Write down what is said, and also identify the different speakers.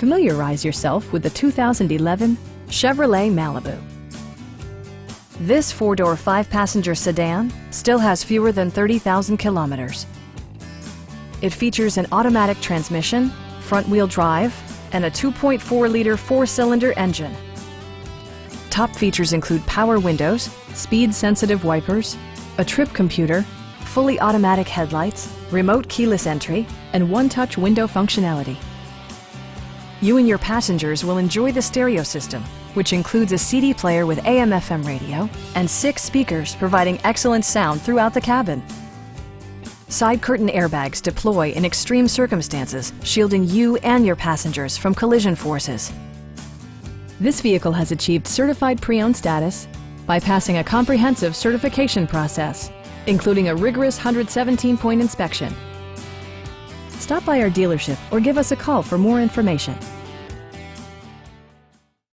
Speaker 1: Familiarize yourself with the 2011 Chevrolet Malibu. This four-door, five-passenger sedan still has fewer than 30,000 kilometers. It features an automatic transmission, front-wheel drive, and a 2.4-liter four-cylinder engine. Top features include power windows, speed-sensitive wipers, a trip computer, fully automatic headlights, remote keyless entry, and one-touch window functionality. You and your passengers will enjoy the stereo system, which includes a CD player with AM/FM radio and 6 speakers providing excellent sound throughout the cabin. Side curtain airbags deploy in extreme circumstances, shielding you and your passengers from collision forces. This vehicle has achieved certified pre-owned status by passing a comprehensive certification process, including a rigorous 117-point inspection. Stop by our dealership or give us a call for more information.